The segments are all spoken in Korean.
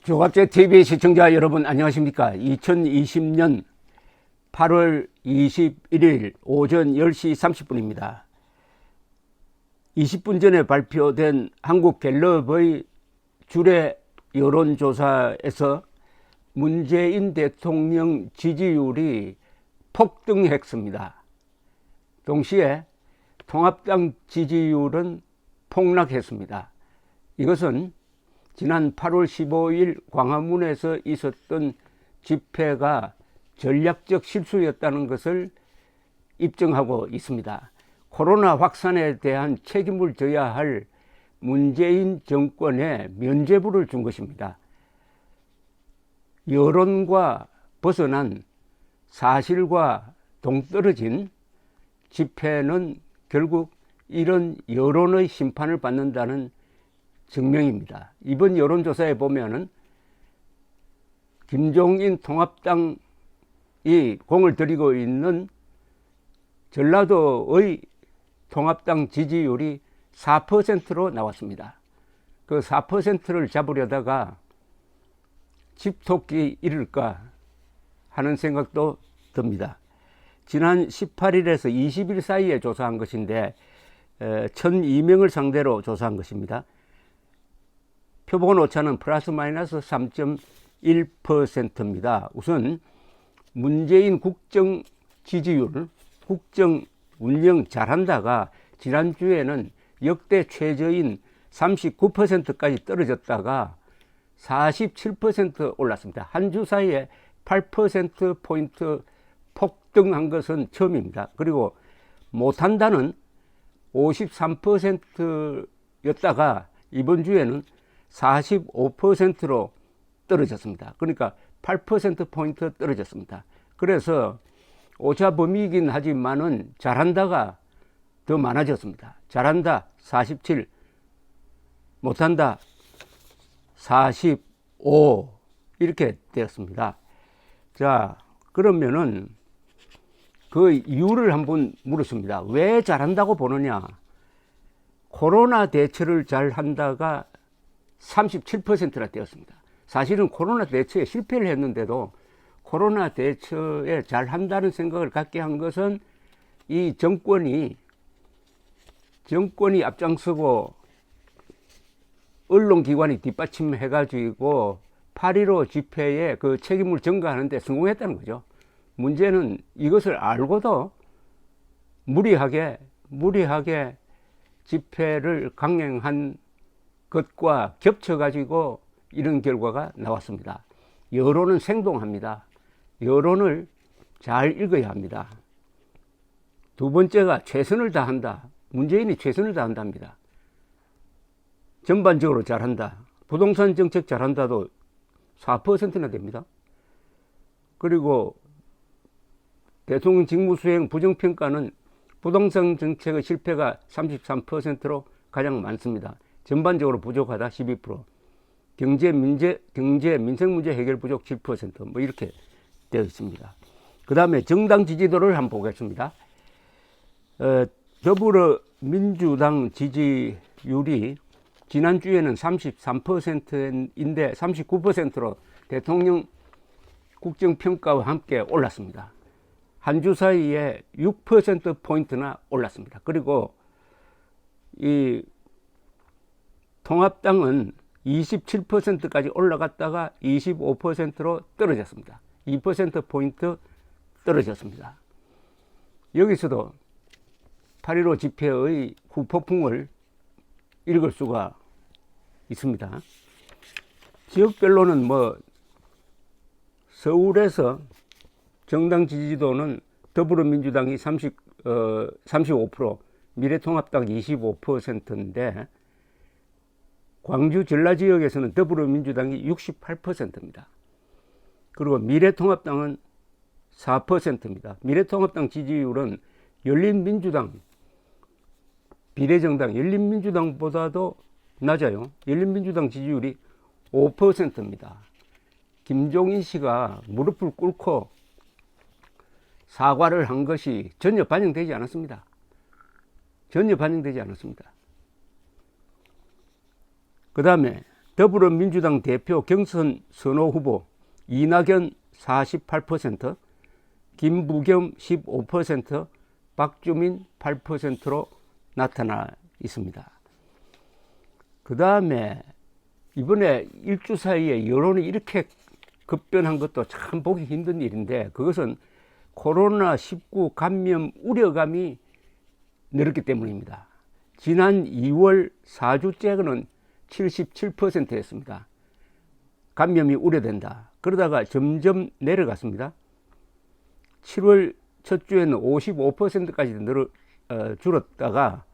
조갑제 TV 시청자 여러분 안녕하십니까? 2020년 8월 21일 오전 10시 30분입니다. 20분 전에 발표된 한국갤럽의 주례 여론조사에서 문재인 대통령 지지율이 폭등했습니다. 동시에 통합당 지지율은 폭락했습니다. 이것은 지난 8월 15일 광화문에서 있었던 집회가 전략적 실수였다는 것을 입증하고 있습니다. 코로나 확산에 대한 책임을 져야 할 문재인 정권에 면죄부를 준 것입니다. 여론과 벗어난 사실과 동떨어진 집회는 결국 이런 여론의 심판을 받는다는 증명입니다. 이번 여론조사에 보면은 김종인 통합당이 공을 들이고 있는 전라도의 통합당 지지율이 4%로 나왔습니다. 그 4%를 잡으려다가 집토끼 이를까 하는 생각도 듭니다. 지난 18일에서 20일 사이에 조사한 것인데 1002명을 상대로 조사한 것입니다. 표본 오차는 플러스 마이너스 3.1%입니다. 우선 문재인 국정 지지율, 국정 운영 잘한다가 지난주에는 역대 최저인 39%까지 떨어졌다가 47% 올랐습니다. 한 주 사이에 8%포인트 폭등한 것은 처음입니다. 그리고 못한다는 53%였다가 이번 주에는 45%로 떨어졌습니다. 그러니까 8%포인트 떨어졌습니다. 그래서 오차 범위이긴 하지만은 잘한다가 더 많아졌습니다. 잘한다 47, 못한다 45 이렇게 되었습니다. 자, 그러면은 그 이유를 한번 물었습니다. 왜 잘한다고 보느냐? 코로나 대처를 잘 한다가 37%나 되었습니다. 사실은 코로나 대처에 실패를 했는데도 코로나 대처에 잘 한다는 생각을 갖게 한 것은 이 정권이 앞장서고 언론기관이 뒷받침해 가지고 8.15 집회에 그 책임을 전가하는 데 성공했다는 거죠. 문제는 이것을 알고도 무리하게 집회를 강행한 것과 겹쳐 가지고 이런 결과가 나왔습니다. 여론은 생동합니다. 여론을 잘 읽어야 합니다. 두 번째가 최선을 다한다. 문재인이 최선을 다한답니다. 전반적으로 잘한다. 부동산 정책 잘한다도 4%나 됩니다. 그리고 대통령 직무수행 부정평가는 부동산 정책의 실패가 33%로 가장 많습니다. 전반적으로 부족하다 12%, 경제 민생 문제 해결 부족 7%, 뭐 이렇게 되어 있습니다. 그 다음에 정당 지지도를 한번 보겠습니다. 더불어민주당 지지율이 지난주에는 33%인데 39%로 대통령 국정평가와 함께 올랐습니다. 한 주 사이에 6%포인트나 올랐습니다. 그리고 이 통합당은 27%까지 올라갔다가 25%로 떨어졌습니다. 2%포인트 떨어졌습니다. 여기서도 8.15 집회의 후폭풍을 읽을 수가 있습니다. 지역별로는 뭐 서울에서 정당 지지도는 더불어민주당이 35%, 미래통합당 25%인데 광주 전라 지역에서는 더불어민주당이 68%입니다. 그리고 미래통합당은 4%입니다. 미래통합당 지지율은 열린민주당, 비례정당 열린민주당보다도 낮아요. 열린민주당 지지율이 5%입니다. 김종인 씨가 무릎을 꿇고 사과를 한 것이 전혀 반영되지 않았습니다. 그 다음에 더불어민주당 대표 경선 선호 후보 이낙연 48%, 김부겸 15%, 박주민 8%로 나타나 있습니다. 그 다음에 이번에 일주 사이에 여론이 이렇게 급변한 것도 참 보기 힘든 일인데, 그것은 코로나19 감염 우려감이 늘었기 때문입니다. 지난 2월 4주째는 77%였습니다. 감염이 우려된다. 그러다가 점점 내려갔습니다. 7월 첫 주에는 55%까지 줄었다가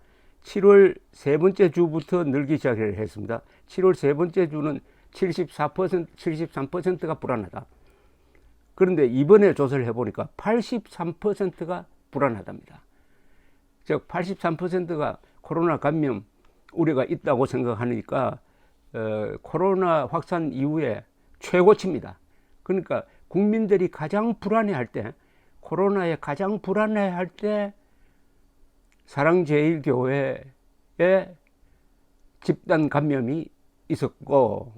7월 세 번째 주부터 늘기 시작했습니다. 7월 세 번째 주는 74%, 73%가 불안하다. 그런데 이번에 조사를 해보니까 83%가 불안하답니다. 즉 83%가 코로나 감염 우려가 있다고 생각하니까 코로나 확산 이후에 최고치입니다. 그러니까 국민들이 가장 불안해할 때, 코로나에 가장 불안해할 때 사랑제일교회에 집단 감염이 있었고,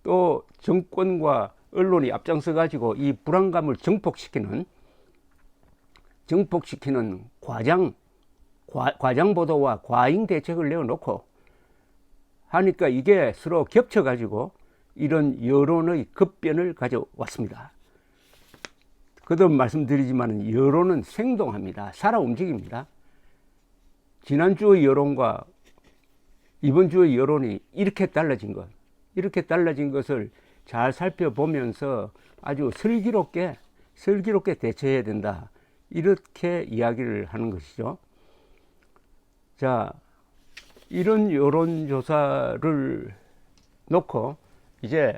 또 정권과 언론이 앞장서 가지고 이 불안감을 정폭시키는 과장 보도와 과잉 대책을 내어놓고 하니까 이게 서로 겹쳐 가지고 이런 여론의 급변을 가져왔습니다. 거듭 말씀드리지만 여론은 생동합니다. 살아 움직입니다. 지난주의 여론과 이번 주의 여론이 이렇게 달라진 것을 잘 살펴보면서 아주 슬기롭게 대처해야 된다, 이렇게 이야기를 하는 것이죠. 자, 이런 여론조사를 놓고 이제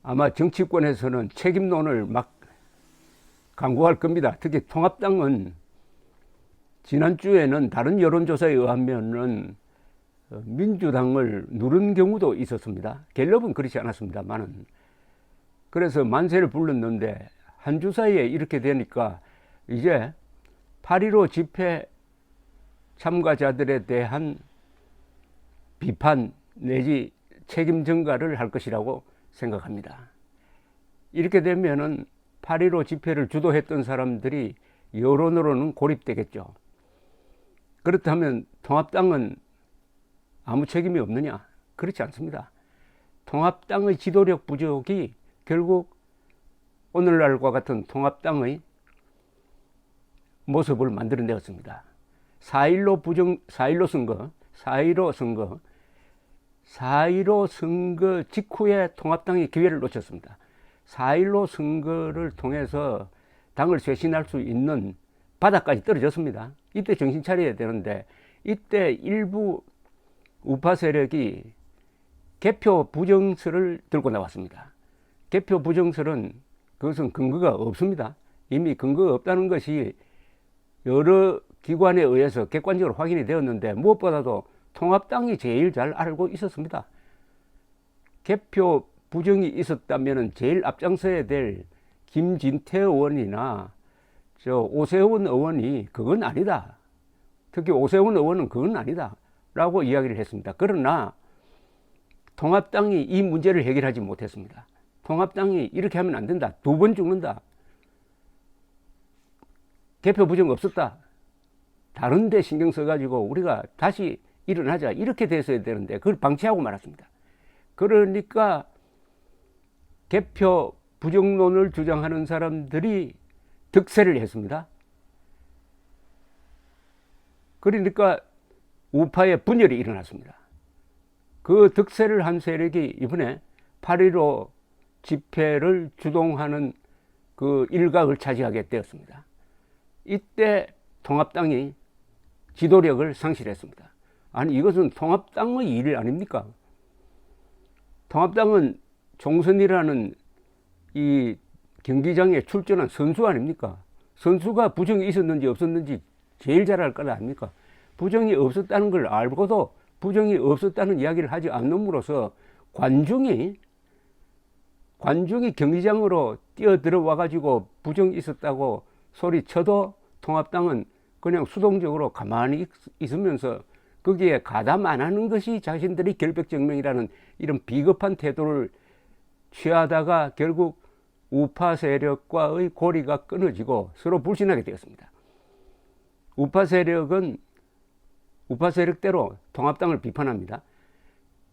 아마 정치권에서는 책임론을 막 강구할 겁니다. 특히 통합당은 지난주에는 다른 여론조사에 의하면은 민주당을 누른 경우도 있었습니다. 갤럽은 그렇지 않았습니다만은. 그래서 만세를 불렀는데 한 주 사이에 이렇게 되니까 이제 8.15 집회 참가자들에 대한 비판 내지 책임 전가를 할 것이라고 생각합니다. 이렇게 되면은 8.15 집회를 주도했던 사람들이 여론으로는 고립되겠죠. 그렇다면 통합당은 아무 책임이 없느냐? 그렇지 않습니다. 통합당의 지도력 부족이 결국 오늘날과 같은 통합당의 모습을 만들어내었습니다. 4.15 선거 직후에 통합당이 기회를 놓쳤습니다. 4.15 선거를 통해서 당을 쇄신할 수 있는 바닥까지 떨어졌습니다. 이때 정신 차려야 되는데, 이때 일부 우파 세력이 개표 부정서를 들고 나왔습니다. 개표 부정서는 그것은 근거가 없습니다. 이미 근거가 없다는 것이 여러 기관에 의해서 객관적으로 확인이 되었는데, 무엇보다도 통합당이 제일 잘 알고 있었습니다. 개표 부정이 있었다면 제일 앞장서야 될 김진태 의원이나 오세훈 의원이 그건 아니다. 특히 오세훈 의원은 그건 아니다 라고 이야기를 했습니다. 그러나 통합당이 이 문제를 해결하지 못했습니다. 통합당이 이렇게 하면 안 된다. 2번 죽는다. 개표 부정 없었다. 다른 데 신경 써가지고 우리가 다시 일어나자. 이렇게 됐어야 되는데 그걸 방치하고 말았습니다. 그러니까 개표 부정론을 주장하는 사람들이 득세를 했습니다. 그러니까 우파의 분열이 일어났습니다. 그 득세를 한 세력이 이번에 8.15 집회를 주동하는 그 일각을 차지하게 되었습니다. 이때 통합당이 지도력을 상실했습니다. 아니, 이것은 통합당의 일 아닙니까? 통합당은 총선이라는 이 경기장에 출전한 선수 아닙니까? 선수가 부정이 있었는지 없었는지 제일 잘 알 것 아닙니까? 부정이 없었다는 걸 알고도 부정이 없었다는 이야기를 하지 않음으로써 관중이 경기장으로 뛰어들어와 가지고 부정이 있었다고 소리쳐도 통합당은 그냥 수동적으로 가만히 있으면서 거기에 가담 안 하는 것이 자신들이 결백증명이라는 이런 비겁한 태도를 취하다가 결국 우파 세력과의 고리가 끊어지고 서로 불신하게 되었습니다. 우파 세력은 우파 세력대로 통합당을 비판합니다.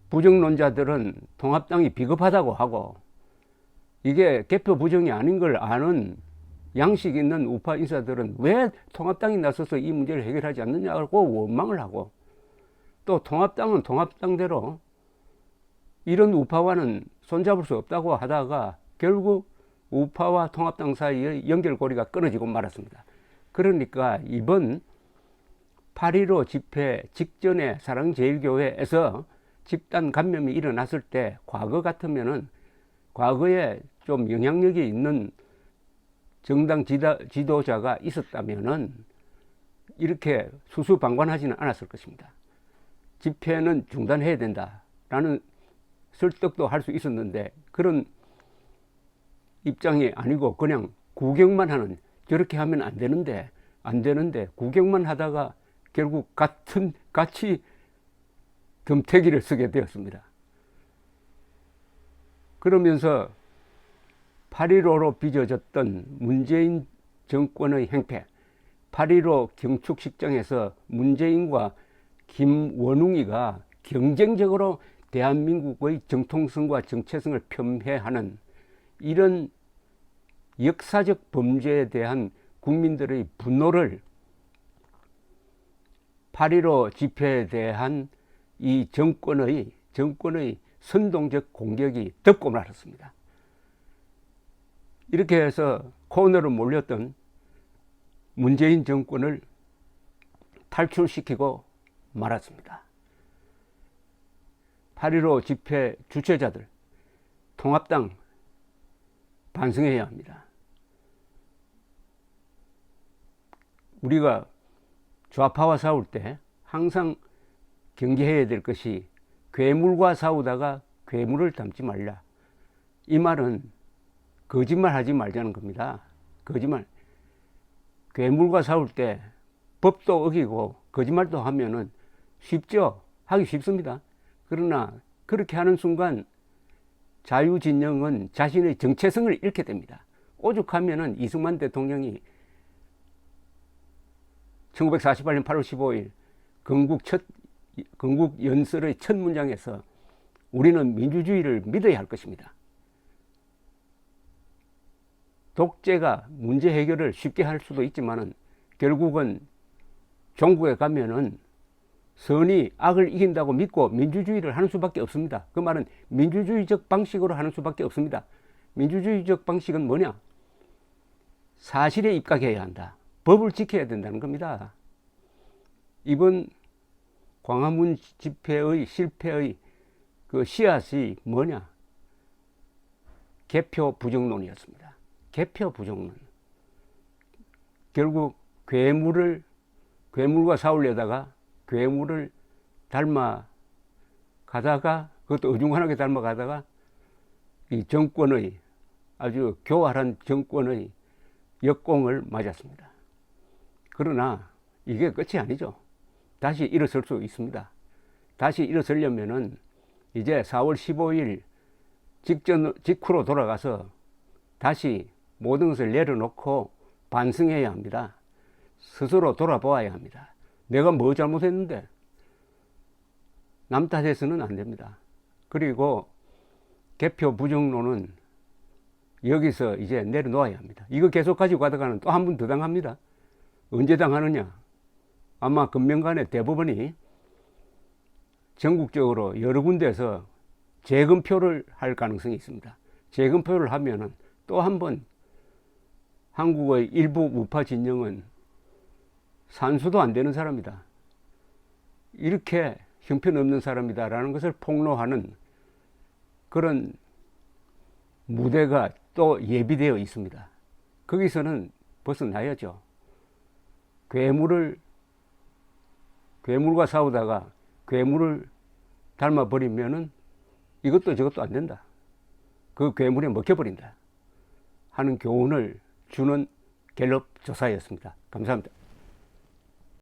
부정론자들은 통합당이 비겁하다고 하고, 이게 개표 부정이 아닌 걸 아는 양식 있는 우파 인사들은 왜 통합당이 나서서 이 문제를 해결하지 않느냐고 원망을 하고, 또 통합당은 통합당대로 이런 우파와는 손잡을 수 없다고 하다가 결국 우파와 통합당 사이의 연결고리가 끊어지고 말았습니다. 그러니까 이번 8.15 집회 직전에 사랑제일교회에서 집단 감염이 일어났을 때 과거 같으면은, 과거에 좀 영향력이 있는 정당 지도자가 있었다면은 이렇게 수수방관하지는 않았을 것입니다. 집회는 중단해야 된다라는 설득도 할 수 있었는데, 그런 입장이 아니고 그냥 구경만 하는, 저렇게 하면 안 되는데 구경만 하다가 결국 같이 덤태기를 쓰게 되었습니다. 그러면서 8.15로 빚어졌던 문재인 정권의 행패, 8.15 경축식장에서 문재인과 김원웅이가 경쟁적으로 대한민국의 정통성과 정체성을 폄훼하는 이런 역사적 범죄에 대한 국민들의 분노를 8.15 집회에 대한 이 정권의 선동적 공격이 덮고 말았습니다. 이렇게 해서 코너로 몰렸던 문재인 정권을 탈출시키고 말았습니다. 8.15 집회 주최자들, 통합당 반성해야 합니다. 우리가 좌파와 싸울 때 항상 경계해야 될 것이, 괴물과 싸우다가 괴물을 닮지 말라. 이 말은 거짓말 하지 말자는 겁니다. 거짓말. 괴물과 싸울 때 법도 어기고 거짓말도 하면은 쉽죠. 하기 쉽습니다. 그러나 그렇게 하는 순간 자유진영은 자신의 정체성을 잃게 됩니다. 오죽하면은 이승만 대통령이 1948년 8월 15일 건국 연설의 첫 문장에서 우리는 민주주의를 믿어야 할 것입니다. 독재가 문제 해결을 쉽게 할 수도 있지만은 결국은 종국에 가면은 선이 악을 이긴다고 믿고 민주주의를 하는 수밖에 없습니다. 그 말은 민주주의적 방식으로 하는 수밖에 없습니다. 민주주의적 방식은 뭐냐? 사실에 입각해야 한다. 법을 지켜야 된다는 겁니다. 이번 광화문 집회의 실패의 그 씨앗이 뭐냐? 개표 부정론이었습니다. 개표 부정론. 결국 괴물과 싸우려다가 괴물을 닮아 가다가, 그것도 어중간하게 닮아 가다가 이 정권의, 아주 교활한 정권의 역공을 맞았습니다. 그러나 이게 끝이 아니죠. 다시 일어설 수 있습니다. 다시 일어서려면은 이제 4월 15일 직후로 돌아가서 다시 모든 것을 내려놓고 반성해야 합니다. 스스로 돌아보아야 합니다. 내가 뭐 잘못했는데? 남 탓해서는 안 됩니다. 그리고 개표 부정론은 여기서 이제 내려놓아야 합니다. 이거 계속 가지고 가다가는 또 한 번 더 당합니다. 언제 당하느냐? 아마 금명간의 대법원이 전국적으로 여러 군데에서 재검표를 할 가능성이 있습니다. 재검표를 하면은 또 한 번 한국의 일부 우파 진영은 산수도 안 되는 사람이다, 이렇게 형편없는 사람이다라는 것을 폭로하는 그런 무대가 또 예비되어 있습니다. 거기서는 벗어나야죠. 괴물과 싸우다가 괴물을 닮아버리면은 이것도 저것도 안 된다, 그 괴물에 먹혀버린다 하는 교훈을 주는 갤럽 조사였습니다. 감사합니다.